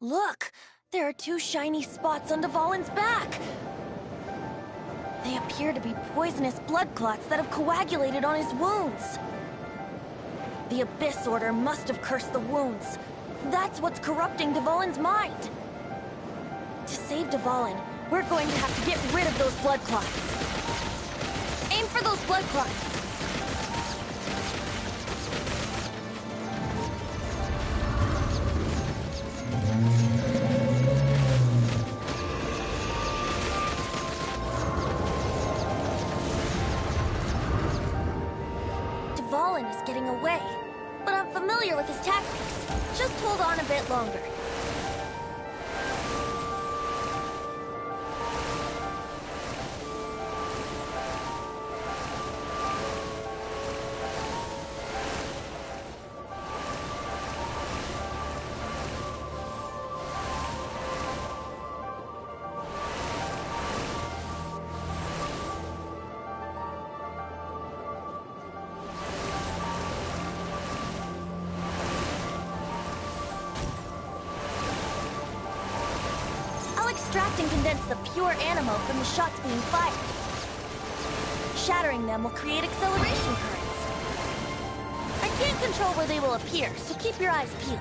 Look! There are two shiny spots on Dvalin's back! They appear to be poisonous blood clots that have coagulated on his wounds. The Abyss Order must have cursed the wounds. That's what's corrupting Dvalin's mind. To save Dvalin, we're going to have to get rid of those blood clots. Aim for those blood clots. Dvalin is getting away, but I'm familiar with his tactics. Just hold on a bit longer. Extract and condense the pure animo from the shots being fired. Shattering them will create acceleration currents. I can't control where they will appear, so keep your eyes peeled.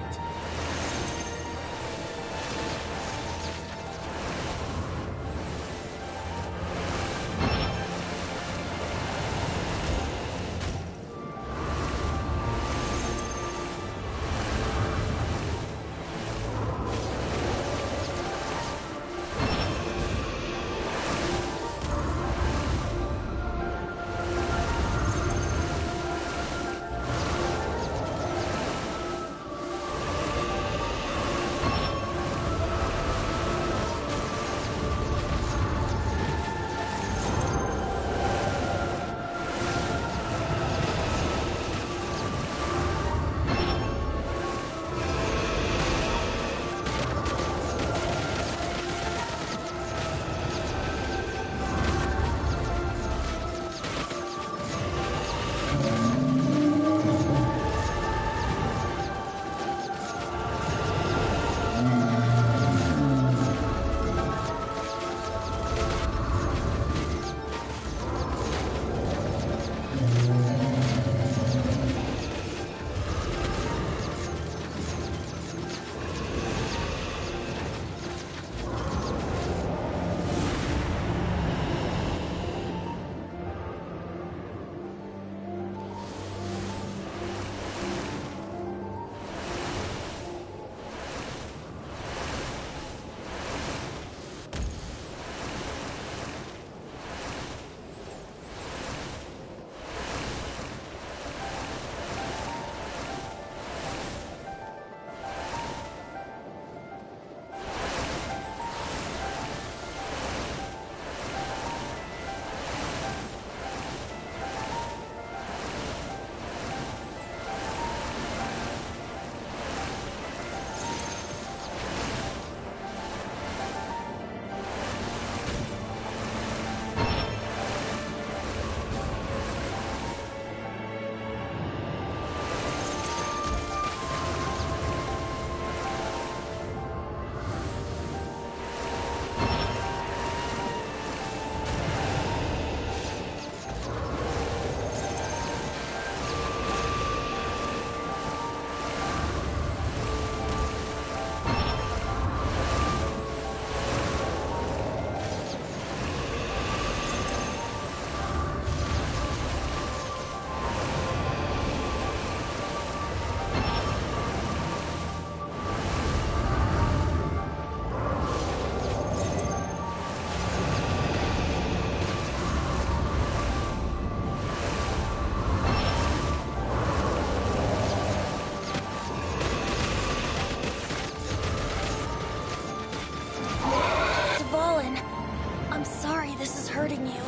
hurting you.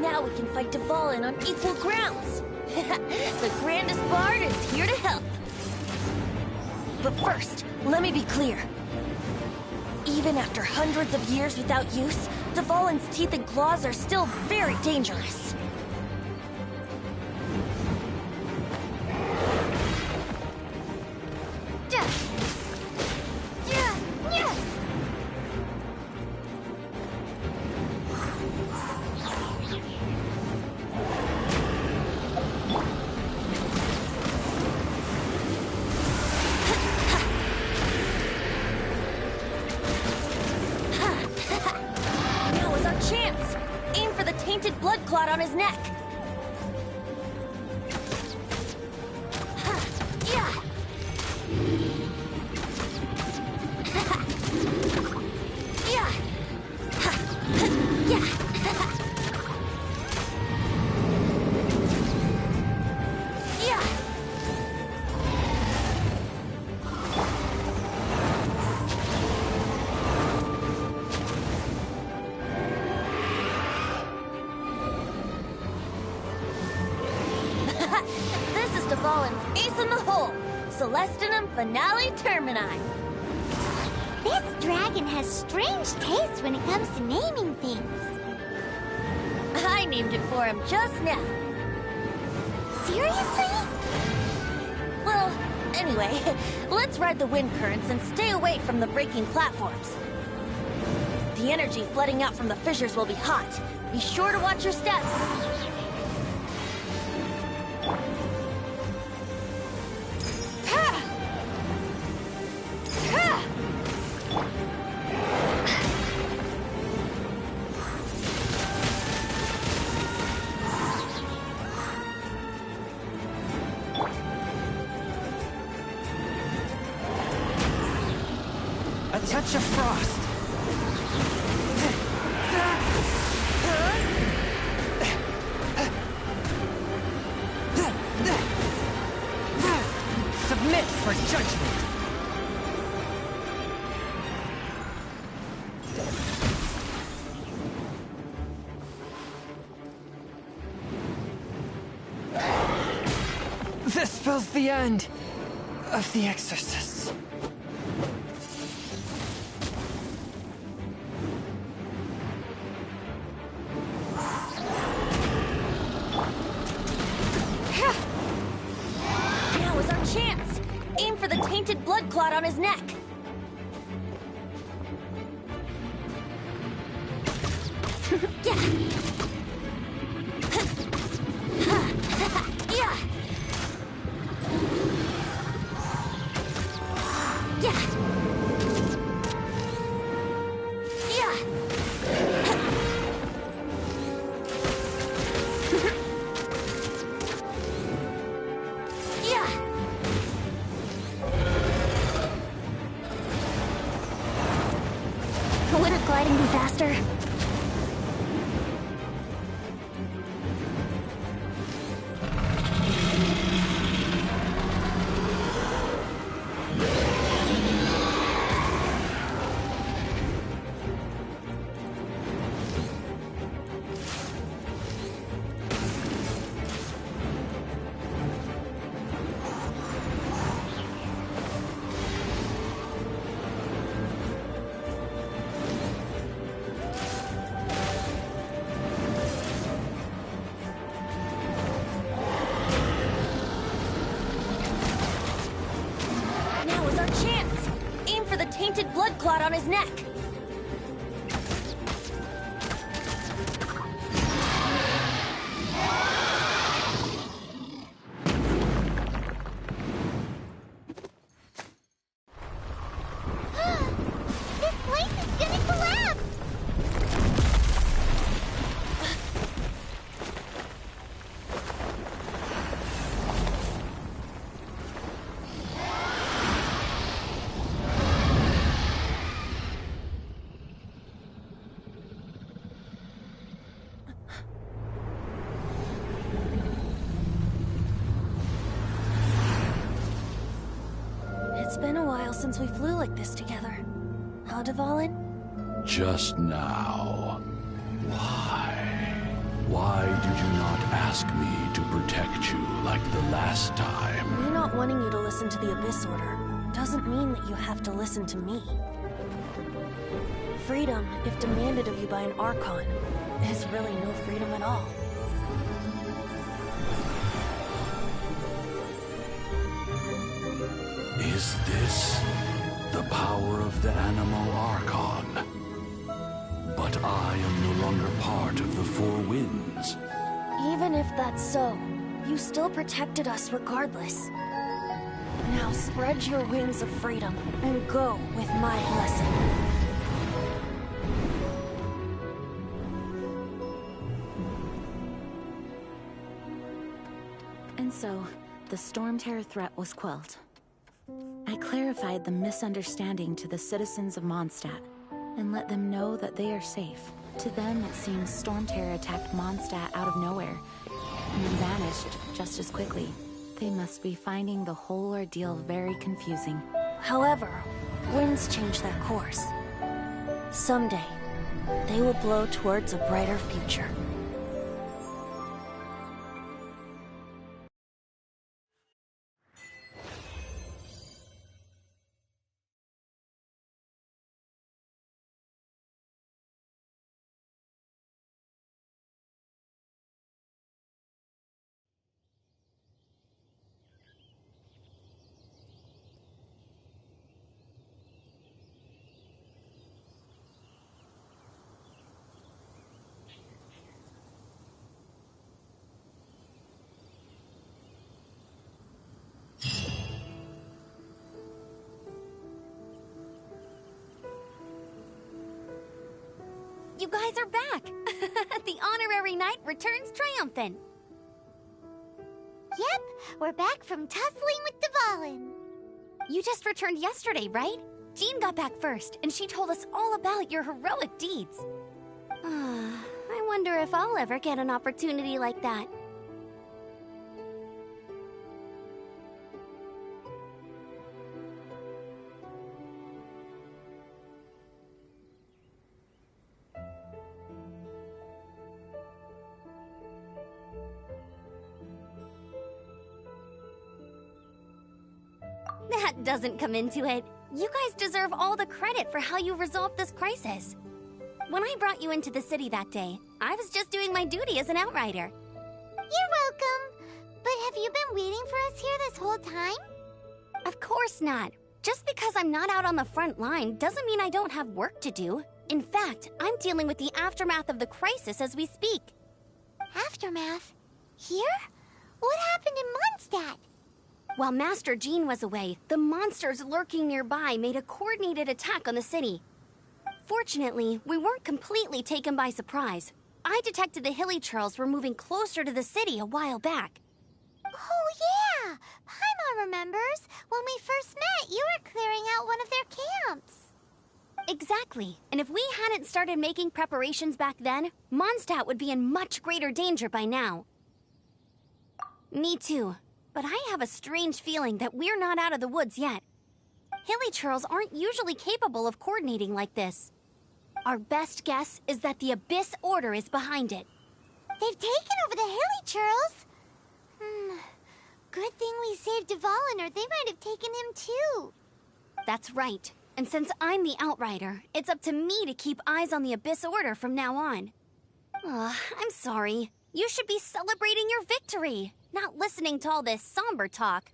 Now we can fight Dvalin on equal grounds. The grandest bard is here to help. But first, let me be clear. Even after hundreds of years without use, Dvalin's teeth and claws are still very dangerous. Blood clot on his neck. Yeah. Yeah. Yeah. Yeah. This is Dvalin's ace in the hole, Celestinum Finale Termini. This dragon has strange taste when it comes to naming things. I named it for him just now. Seriously? Well, anyway, let's ride the wind currents and stay away from the breaking platforms. The energy flooding out from the fissures will be hot. Be sure to watch your step. A touch of frost. Submit for judgment. This spells the end of the exorcists. Now is our chance. Aim for the tainted blood clot on his neck. Yeah. Yeah. Yeah. Yeah. Yeah. Wouldn't gliding be faster? Now is our chance. Aim for the tainted blood clot on his neck. This place is gonna collapse! It's been a while since we flew like this together. How, Dvalin? Just now. Why? Why did you not ask me to protect you like the last time? Me not wanting you to listen to the Abyss Order doesn't mean that you have to listen to me. Freedom, if demanded of you by an Archon, is really no freedom at all. Is this the power of the Animo Archon? But I am no longer part of the Four Winds. Even if that's so, you still protected us regardless. Now spread your wings of freedom and go with my blessing. And so, the Stormterror threat was quelled. I clarified the misunderstanding to the citizens of Mondstadt, and let them know that they are safe. To them, it seems Stormterror attacked Mondstadt out of nowhere, and then vanished just as quickly. They must be finding the whole ordeal very confusing. However, winds change their course. Someday, they will blow towards a brighter future. You guys are back! The honorary knight returns triumphant! Yep, we're back from tussling with Dvalin. You just returned yesterday, right? Jean got back first, and she told us all about your heroic deeds. I wonder if I'll ever get an opportunity like that. That doesn't come into it. You guys deserve all the credit for how you resolved this crisis. When I brought you into the city that day, I was just doing my duty as an outrider. You're welcome. But have you been waiting for us here this whole time? Of course not. Just because I'm not out on the front line doesn't mean I don't have work to do. In fact, I'm dealing with the aftermath of the crisis as we speak. Aftermath? Here? What happened in Mondstadt? While Master Jean was away, the monsters lurking nearby made a coordinated attack on the city. Fortunately, we weren't completely taken by surprise. I detected the Hilly Churls were moving closer to the city a while back. Oh yeah! Paimon remembers. When we first met, you were clearing out one of their camps. Exactly. And if we hadn't started making preparations back then, Mondstadt would be in much greater danger by now. Me too. But I have a strange feeling that we're not out of the woods yet. Hilly Churls aren't usually capable of coordinating like this. Our best guess is that the Abyss Order is behind it. They've taken over the Hilly Churls? Good thing we saved Dvalin, or they might have taken him too. That's right. And since I'm the Outrider, it's up to me to keep eyes on the Abyss Order from now on. I'm sorry. You should be celebrating your victory, not listening to all this somber talk.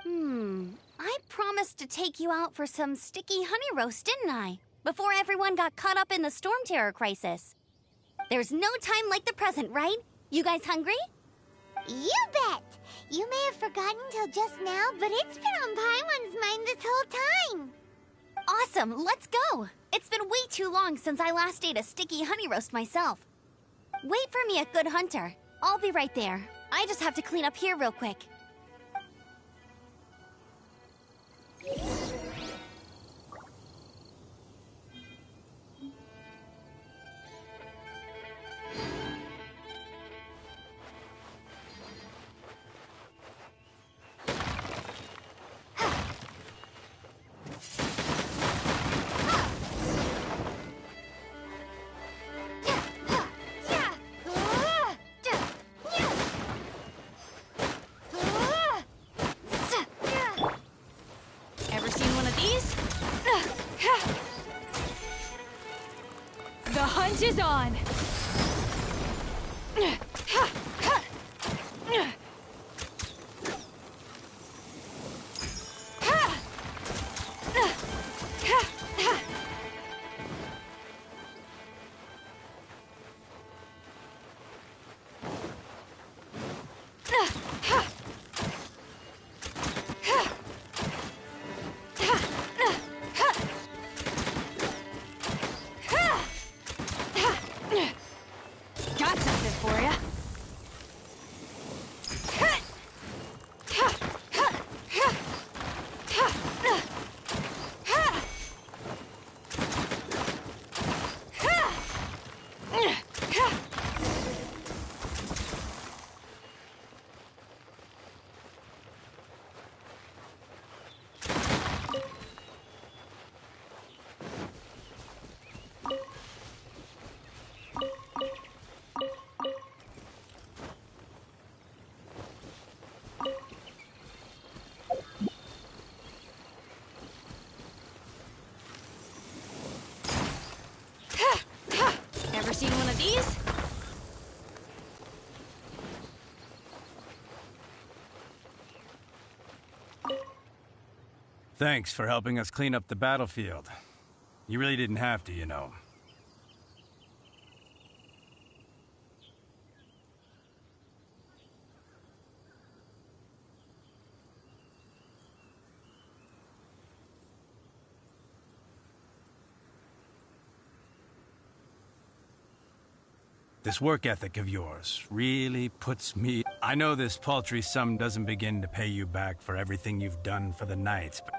I promised to take you out for some sticky honey roast, didn't I? Before everyone got caught up in the Stormterror crisis. There's no time like the present, right? You guys hungry? You bet! You may have forgotten till just now, but it's been on Paimon's mind this whole time. Awesome, let's go! It's been way too long since I last ate a sticky honey roast myself. Wait for me at Good Hunter. I'll be right there. I just have to clean up here real quick. The hunt is on! Got something for ya. Ever seen one of these? Thanks for helping us clean up the battlefield. You really didn't have to, you know. This work ethic of yours really puts me... I know this paltry sum doesn't begin to pay you back for everything you've done for the Knights, but...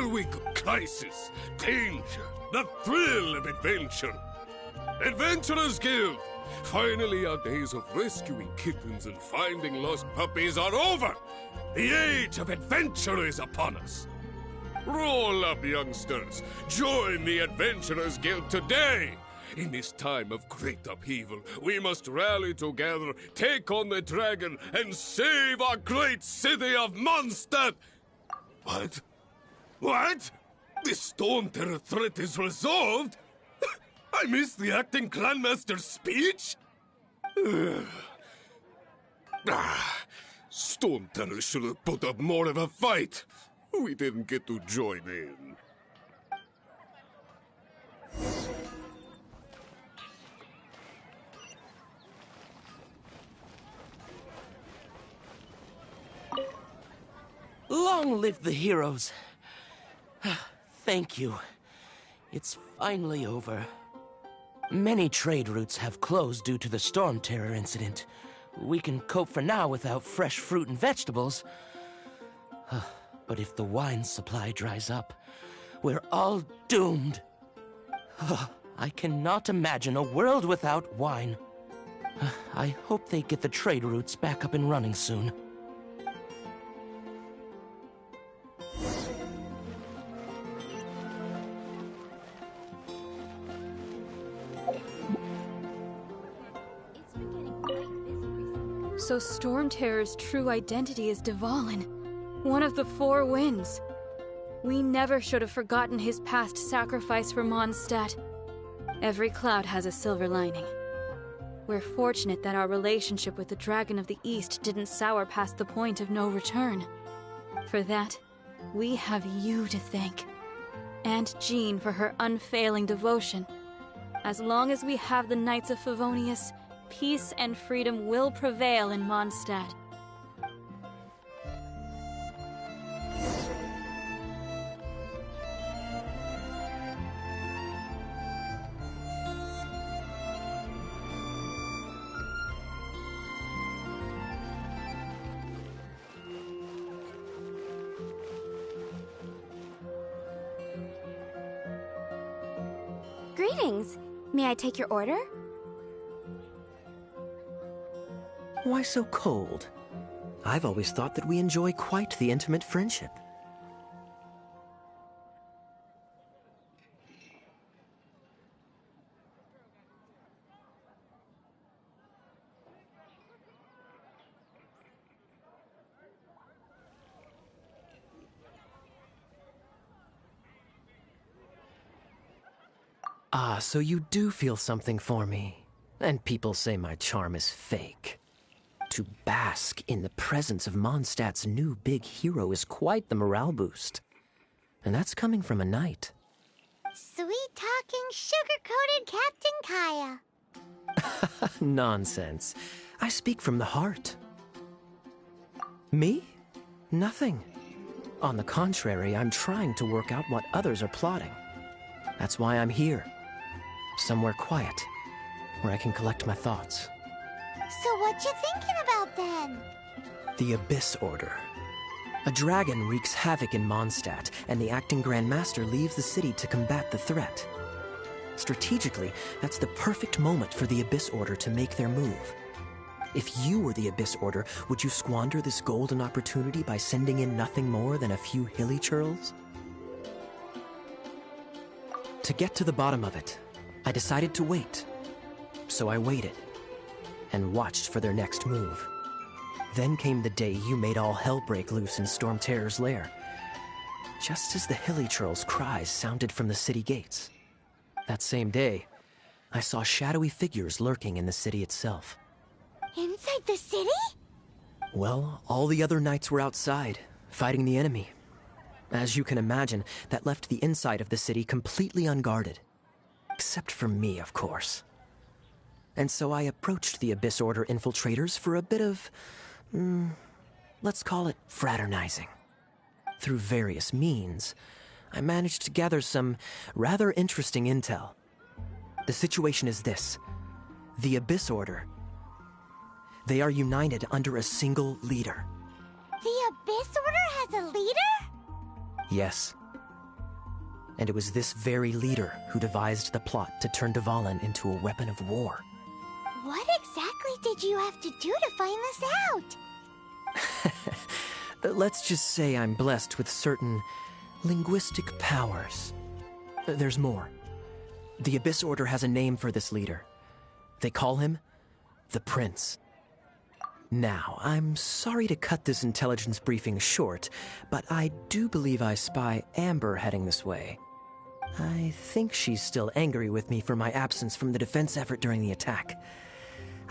we go? Crisis, danger, the thrill of adventure. Adventurers Guild! Finally, our days of rescuing kittens and finding lost puppies are over! The age of adventure is upon us! Roll up, youngsters! Join the Adventurers Guild today! In this time of great upheaval, we must rally together, take on the dragon, and save our great city of Mondstadt! What? What? The Storm Terror threat is resolved? I missed the acting clanmaster's speech? Storm Terror should have put up more of a fight. We didn't get to join in. Long live the heroes. Thank you. It's finally over. Many trade routes have closed due to the Storm Terror incident. We can cope for now without fresh fruit and vegetables. But if the wine supply dries up, we're all doomed. I cannot imagine a world without wine. I hope they get the trade routes back up and running soon. So Storm Terror's true identity is Dvalin, one of the Four Winds. We never should have forgotten his past sacrifice for Mondstadt. Every cloud has a silver lining. We're fortunate that our relationship with the Dragon of the East didn't sour past the point of no return. For that, we have you to thank. And Jean for her unfailing devotion. As long as we have the Knights of Favonius, peace and freedom will prevail in Mondstadt. Greetings. May I take your order? Why so cold? I've always thought that we enjoy quite the intimate friendship. Ah, so you do feel something for me. And people say my charm is fake. To bask in the presence of Mondstadt's new big hero is quite the morale boost. And that's coming from a knight. Sweet-talking, sugar-coated Captain Kaya. Nonsense. I speak from the heart. Me? Nothing. On the contrary, I'm trying to work out what others are plotting. That's why I'm here. Somewhere quiet, where I can collect my thoughts. So what you thinking about then? The Abyss Order. A dragon wreaks havoc in Mondstadt, and the acting Grand Master leaves the city to combat the threat. Strategically, that's the perfect moment for the Abyss Order to make their move. If you were the Abyss Order, would you squander this golden opportunity by sending in nothing more than a few hilly churls? To get to the bottom of it, I decided to wait. So I waited, and watched for their next move. Then came the day you made all hell break loose in Storm Terror's lair. Just as the hilly churls' cries sounded from the city gates. That same day, I saw shadowy figures lurking in the city itself. Inside the city? Well, all the other knights were outside, fighting the enemy. As you can imagine, that left the inside of the city completely unguarded. Except for me, of course. And so I approached the Abyss Order infiltrators for a bit of, let's call it fraternizing. Through various means, I managed to gather some rather interesting intel. The situation is this. The Abyss Order, they are united under a single leader. The Abyss Order has a leader? Yes. And it was this very leader who devised the plot to turn Dvalin into a weapon of war. What exactly did you have to do to find this out? Let's just say I'm blessed with certain linguistic powers. There's more. The Abyss Order has a name for this leader. They call him the Prince. Now, I'm sorry to cut this intelligence briefing short, but I do believe I spy Amber heading this way. I think she's still angry with me for my absence from the defense effort during the attack.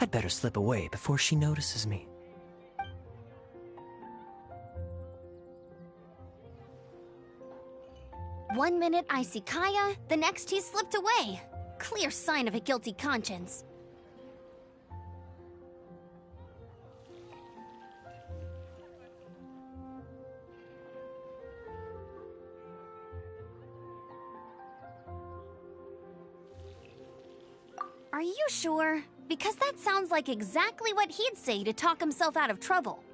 I'd better slip away before she notices me. One minute I see Kaya, the next he slipped away. Clear sign of a guilty conscience. Are you sure? Because that sounds like exactly what he'd say to talk himself out of trouble.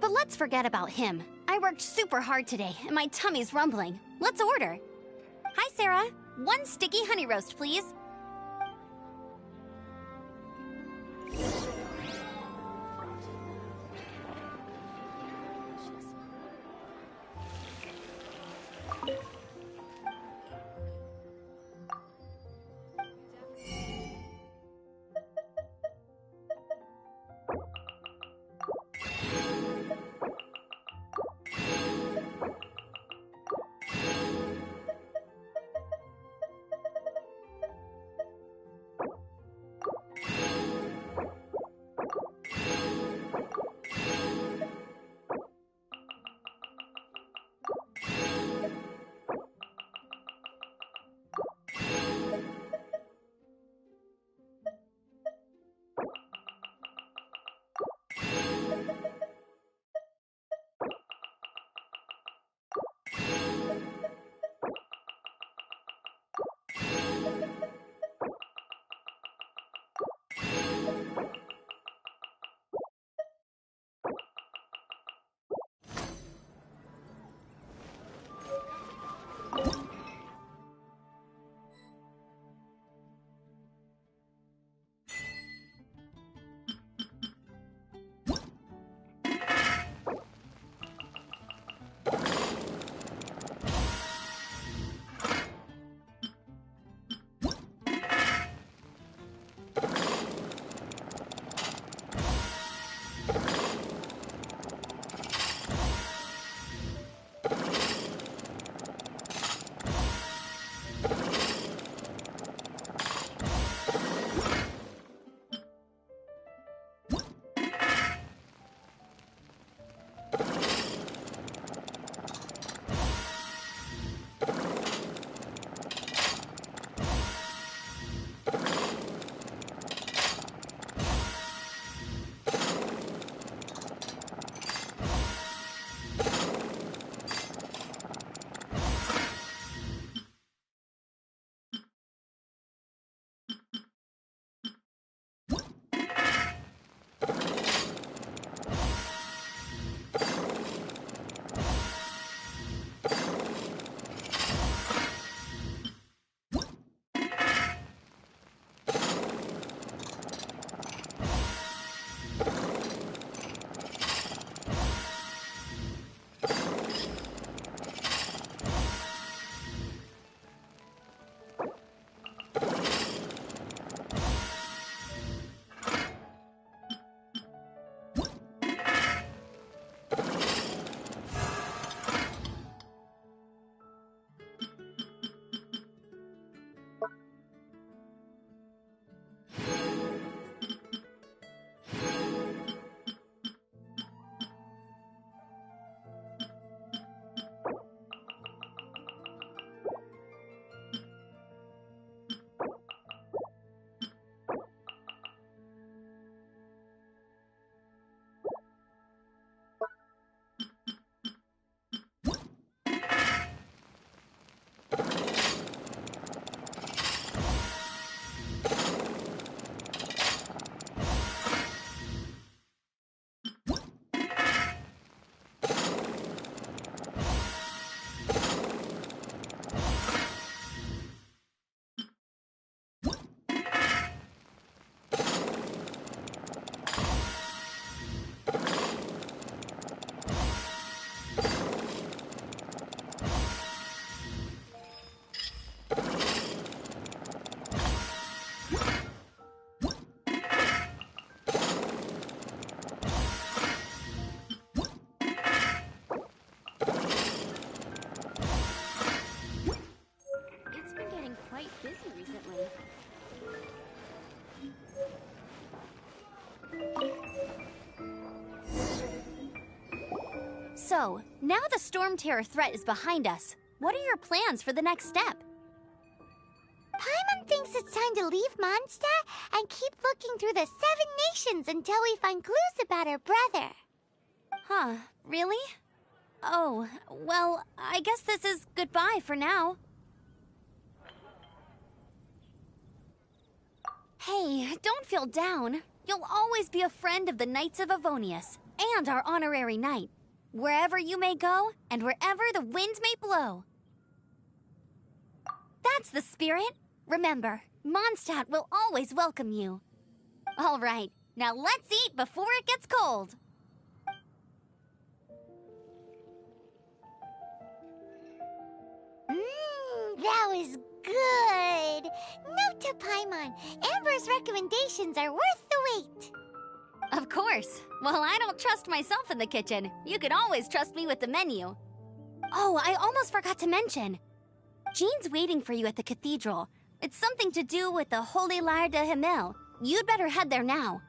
But let's forget about him. I worked super hard today, and my tummy's rumbling. Let's order. Hi, Sarah. 1 sticky honey roast, please. So, now the Storm Terror threat is behind us. What are your plans for the next step? Paimon thinks it's time to leave Mondstadt and keep looking through the 7 nations until we find clues about her brother. Huh, really? Oh, well, I guess this is goodbye for now. Hey, don't feel down. You'll always be a friend of the Knights of Avonius, and our honorary knight. Wherever you may go, and wherever the wind may blow. That's the spirit. Remember, Mondstadt will always welcome you. All right, now let's eat before it gets cold. That was good. Note to Paimon, Amber's recommendations are worth the wait. Of course. Well, I don't trust myself in the kitchen. You can always trust me with the menu. Oh, I almost forgot to mention. Jean's waiting for you at the cathedral. It's something to do with the Holy Lyre de Himmel. You'd better head there now.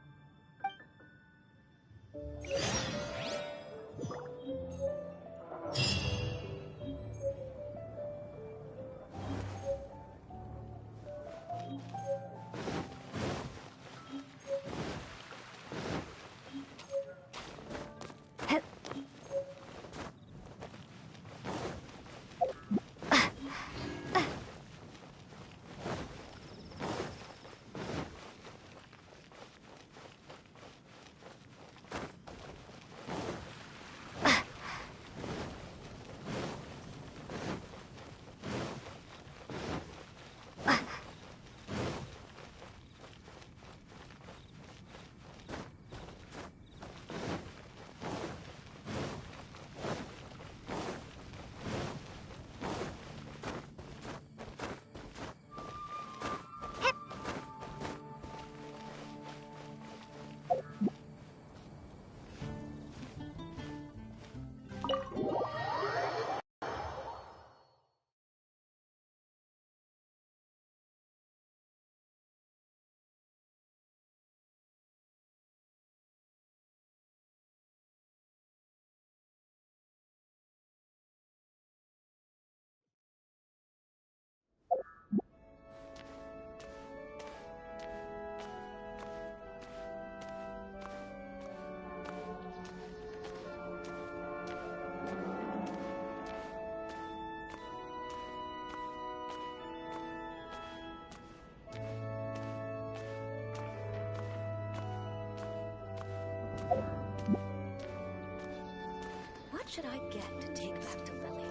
What should I get to take back to Lily?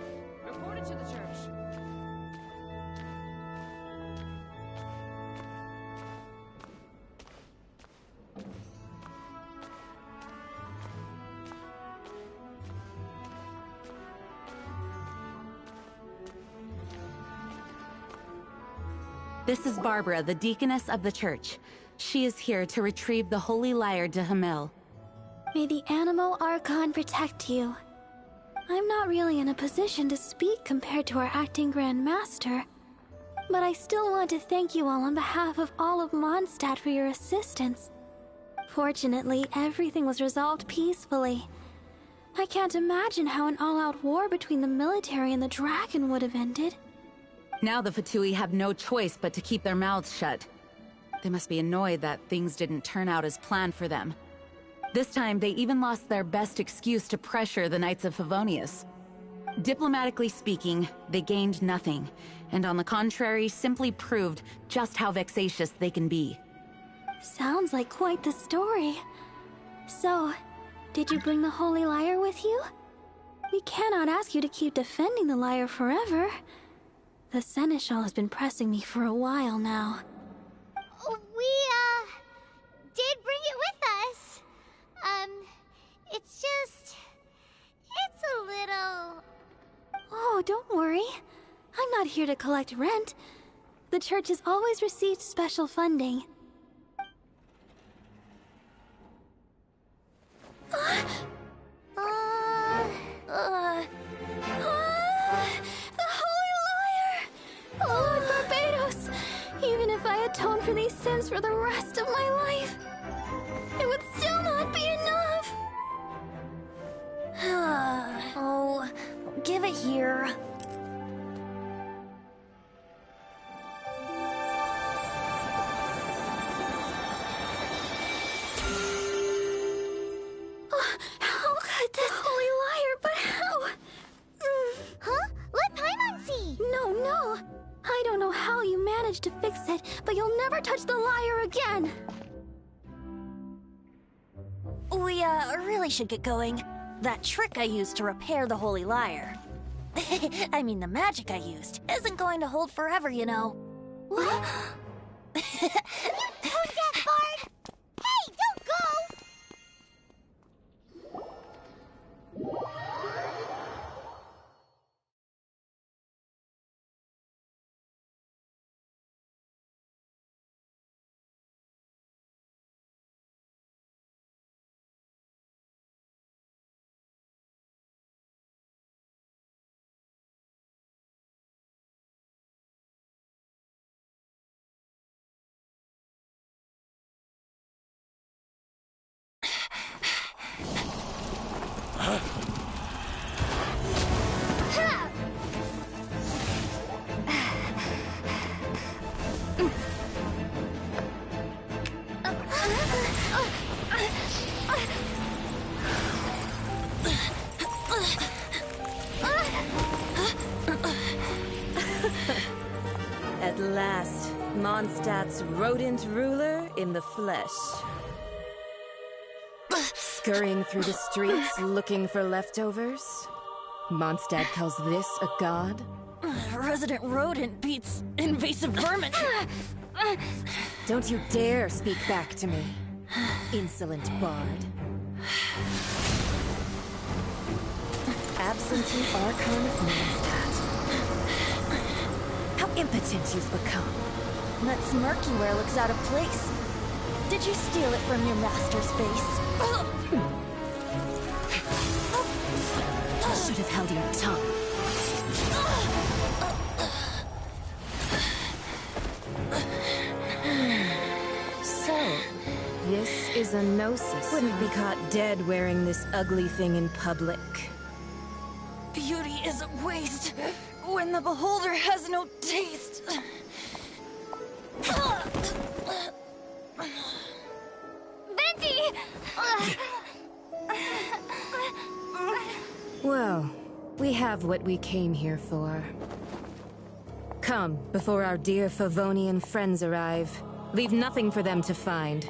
Report it to the church. This is Barbara, the deaconess of the church. She is here to retrieve the Holy Lyre de Himmel. May the Animo Archon protect you. I'm not really in a position to speak compared to our acting Grand Master, but I still want to thank you all on behalf of all of Mondstadt for your assistance. Fortunately, everything was resolved peacefully. I can't imagine how an all-out war between the military and the dragon would have ended. Now the Fatui have no choice but to keep their mouths shut. They must be annoyed that things didn't turn out as planned for them. This time, they even lost their best excuse to pressure the Knights of Favonius. Diplomatically speaking, they gained nothing, and on the contrary, simply proved just how vexatious they can be. Sounds like quite the story. So, did you bring the Holy Lyre with you? We cannot ask you to keep defending the lyre forever. The Seneschal has been pressing me for a while now. We, did bring it with us. It's just... it's a little... Oh, don't worry. I'm not here to collect rent. The church has always received special funding. The Holy Lyre! Lord Barbados! Even if I atone for these sins for the rest of my life, it would still not be enough! Oh, give it here. How could this holy liar, but how? Huh? Let Paimon see! No. I don't know how you managed to fix it, but you'll never touch the lyre again! We, really should get going. That trick I used to repair the holy lyre. I mean, the magic I used isn't going to hold forever, you know. What? You tone deaf, Bard! Hey, don't go! At last, Mondstadt's rodent ruler in the flesh. Scurrying through the streets looking for leftovers? Mondstadt calls this a god? Resident rodent beats invasive vermin. Don't you dare speak back to me, insolent bard. Absentee Archon of Mondstadt. How impotent you've become. That smirky wear looks out of place. Did you steal it from your master's face? You should have held your tongue. So, this is a gnosis. Wouldn't be caught dead wearing this ugly thing in public. Beauty is a waste when the beholder has no taste. Venti! Well, we have what we came here for. Come, before our dear Favonian friends arrive. Leave nothing for them to find.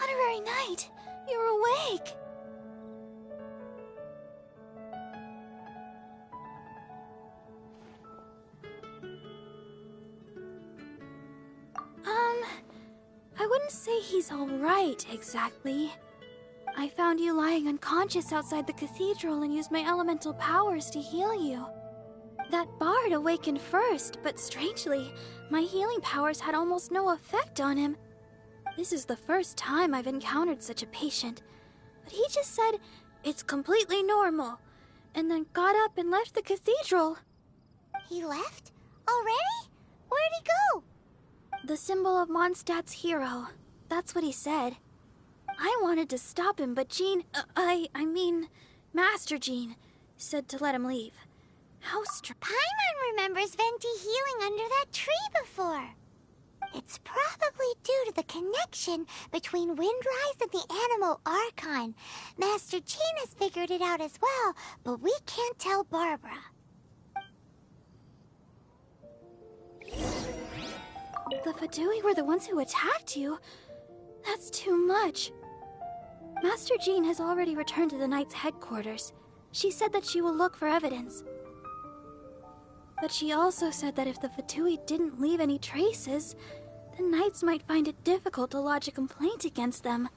Honorary Knight, you're awake. I wouldn't say he's all right, exactly. I found you lying unconscious outside the cathedral and used my elemental powers to heal you. That bard awakened first, but strangely, my healing powers had almost no effect on him. This is the first time I've encountered such a patient, but he just said, "It's completely normal," and then got up and left the cathedral. He left? Already? Where'd he go? The symbol of Mondstadt's hero. That's what he said. I wanted to stop him, but Jean, I mean, Master Jean, said to let him leave. How Paimon remembers Venti healing under that tree before. It's probably due to the connection between Windrise and the Animal Archon. Master Jean has figured it out as well, but we can't tell Barbara. The Fadui were the ones who attacked you? That's too much. Master Jean has already returned to the Knight's headquarters. She said that she will look for evidence. But she also said that if the Fatui didn't leave any traces, the Knights might find it difficult to lodge a complaint against them.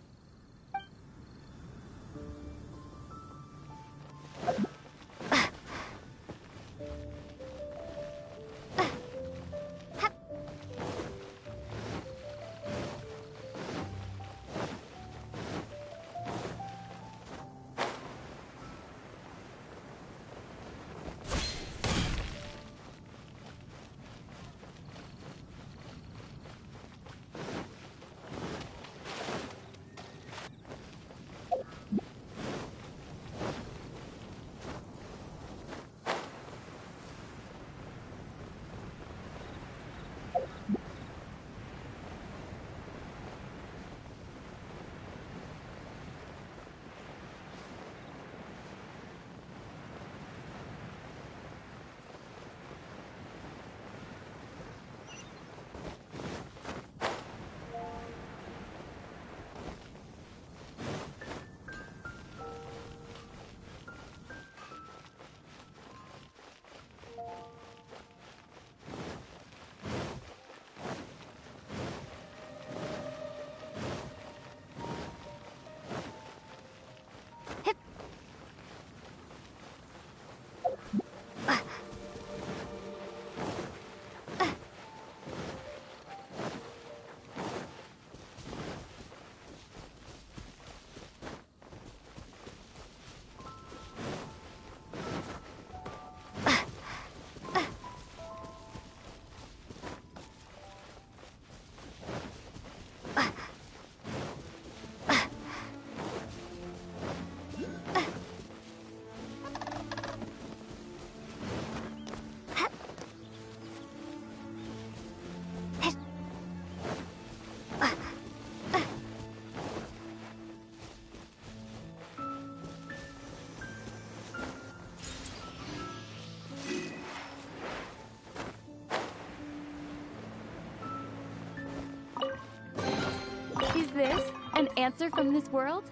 this an answer from this world?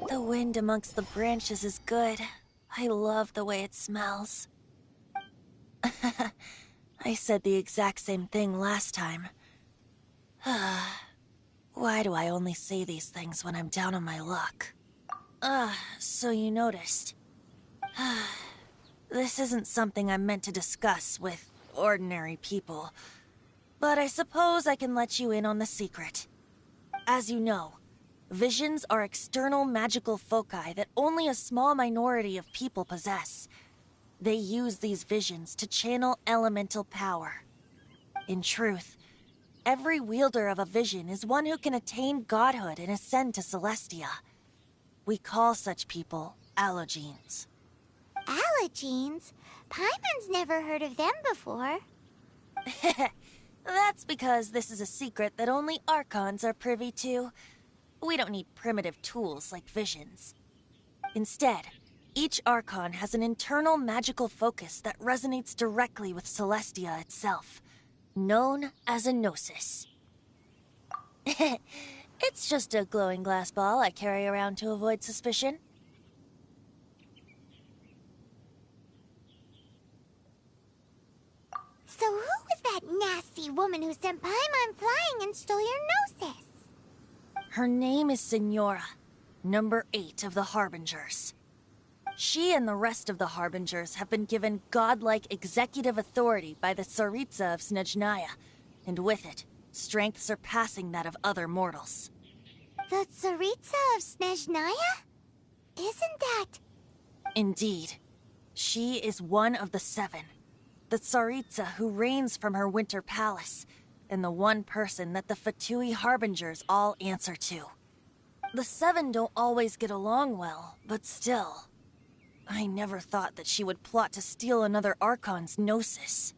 The wind amongst the branches is good. I love the way it smells. I said the exact same thing last time. Why do I only say these things when I'm down on my luck? So you noticed. This isn't something I'm meant to discuss with ordinary people. But I suppose I can let you in on the secret. As you know, visions are external magical foci that only a small minority of people possess. They use these visions to channel elemental power. In truth, every wielder of a vision is one who can attain godhood and ascend to Celestia. We call such people allogenes. Allogenes? Paimon's never heard of them before. That's because this is a secret that only Archons are privy to. We don't need primitive tools like visions. Instead, each Archon has an internal magical focus that resonates directly with Celestia itself, known as a gnosis. It's just a glowing glass ball I carry around to avoid suspicion. So who was that nasty woman who sent Paimon flying and stole your gnosis? Her name is Signora, number 8 of the Harbingers. She and the rest of the Harbingers have been given godlike executive authority by the Tsaritsa of Snezhnaya, and with it, strength surpassing that of other mortals. The Tsaritsa of Snezhnaya? Isn't that... Indeed. She is one of the 7, the Tsaritsa who reigns from her winter palace, and the one person that the Fatui Harbingers all answer to. The 7 don't always get along well, but still. I never thought that she would plot to steal another Archon's gnosis.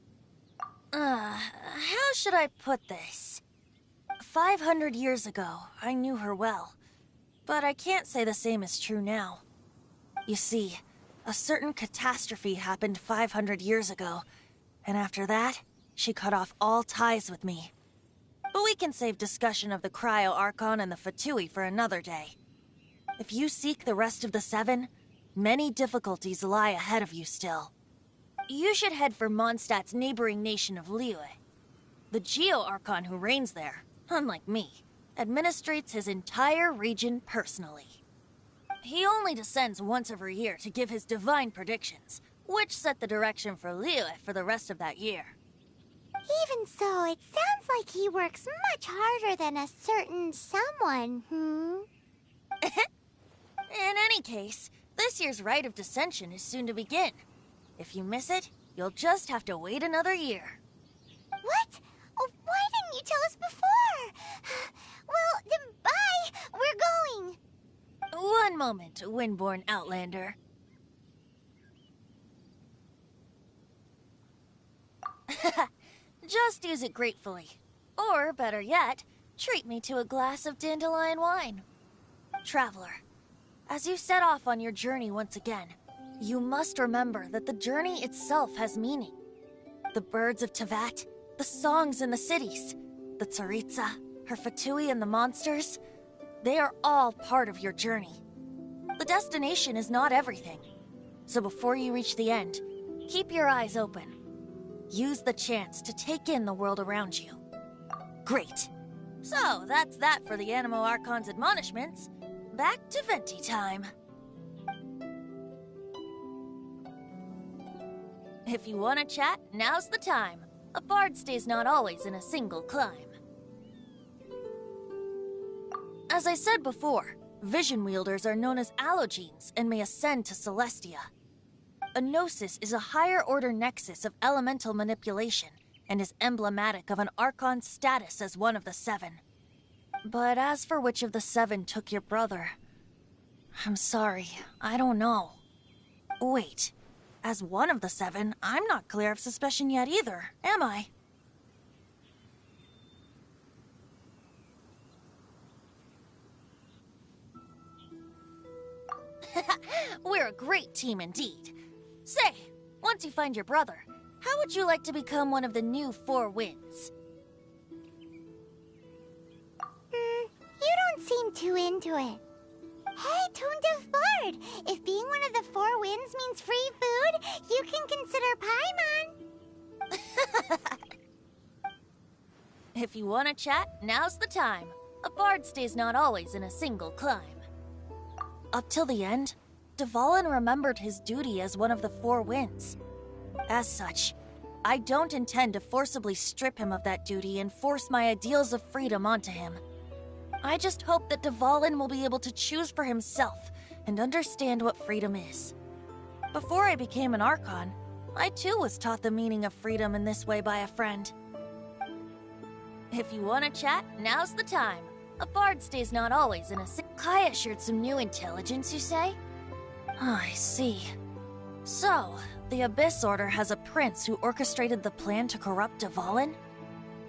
How should I put this? 500 years ago, I knew her well, but I can't say the same is true now. You see, a certain catastrophe happened 500 years ago, and after that, she cut off all ties with me. But we can save discussion of the Cryo Archon and the Fatui for another day. If you seek the rest of the 7, many difficulties lie ahead of you still. You should head for Mondstadt's neighboring nation of Liyue. The Geo-Archon who reigns there, unlike me, administrates his entire region personally. He only descends once every year to give his divine predictions, which set the direction for Liyue for the rest of that year. Even so, it sounds like he works much harder than a certain someone, In any case, this year's Rite of Descension is soon to begin. If you miss it, you'll just have to wait another year. What? Oh, why didn't you tell us before? Well, then bye! We're going! One moment, Windborn Outlander. Just use it gratefully. Or, better yet, treat me to a glass of dandelion wine. Traveler, as you set off on your journey once again, you must remember that the journey itself has meaning. The birds of Tevat, the songs in the cities, the Tsaritsa, her Fatui and the monsters, they are all part of your journey. The destination is not everything. So before you reach the end, keep your eyes open. Use the chance to take in the world around you. Great. So, that's that for the Animo Archon's admonishments. Back to Venti time. If you want to chat, now's the time. A bard stays not always in a single climb. As I said before, vision wielders are known as allogenes and may ascend to Celestia. A gnosis is a higher-order nexus of elemental manipulation and is emblematic of an Archon's status as one of the seven. But as for which of the seven took your brother, I'm sorry, I don't know. Wait, as one of the seven, I'm not clear of suspicion yet either, am I? We're a great team indeed. Say, once you find your brother, how would you like to become one of the new Four Winds? You don't seem too into it. Hey, Toon-Div Bard! If being one of the Four Winds means free food, you can consider Paimon. If you want to chat, now's the time. A bard stays not always in a single climb. Up till the end, Dvalin remembered his duty as one of the Four Winds. As such, I don't intend to forcibly strip him of that duty and force my ideals of freedom onto him. I just hope that Dvalin will be able to choose for himself and understand what freedom is. Before I became an Archon, I too was taught the meaning of freedom in this way by a friend. If you want to chat, now's the time. A bard stays not always in a Kaya shared some new intelligence, you say? Oh, I see. So, the Abyss Order has a prince who orchestrated the plan to corrupt Dvalin?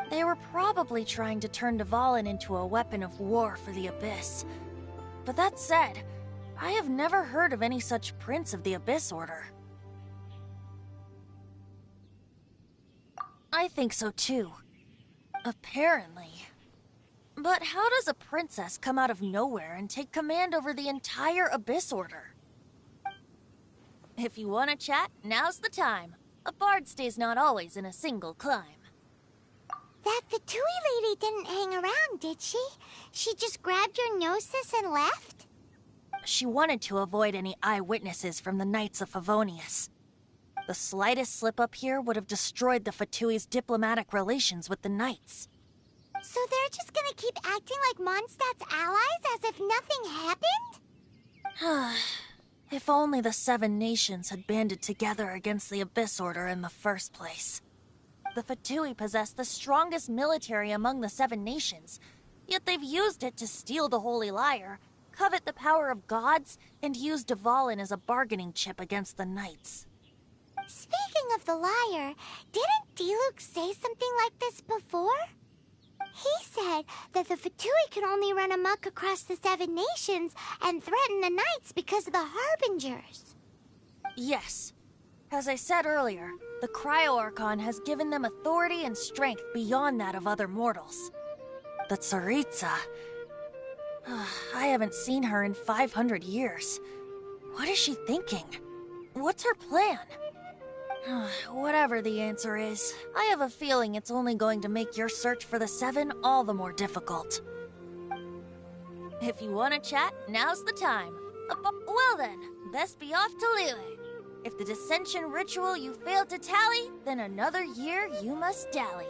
They were probably trying to turn Dvalin into a weapon of war for the Abyss. But that said, I have never heard of any such prince of the Abyss Order. I think so too. Apparently. But how does a princess come out of nowhere and take command over the entire Abyss Order? If you want to chat, now's the time. A bard stays not always in a single climb. That Fatui lady didn't hang around, did she? She just grabbed your gnosis and left? She wanted to avoid any eyewitnesses from the Knights of Favonius. The slightest slip-up here would have destroyed the Fatui's diplomatic relations with the Knights. So they're just gonna keep acting like Mondstadt's allies as if nothing happened? If only the Seven Nations had banded together against the Abyss Order in the first place. The Fatui possess the strongest military among the Seven Nations, yet they've used it to steal the Holy Lyre, covet the power of gods, and use Dvalin as a bargaining chip against the Knights. Speaking of the Lyre, didn't Diluc say something like this before? He said that the Fatui can only run amok across the Seven Nations and threaten the Knights because of the Harbingers. Yes. As I said earlier, the Cryo-Archon has given them authority and strength beyond that of other mortals. The Tsaritsa... I haven't seen her in 500 years. What is she thinking? What's her plan? Whatever the answer is, I have a feeling it's only going to make your search for the Seven all the more difficult. If you want to chat, now's the time. Well then, best be off to Liyue. If the dissension ritual you failed to tally, then another year you must dally.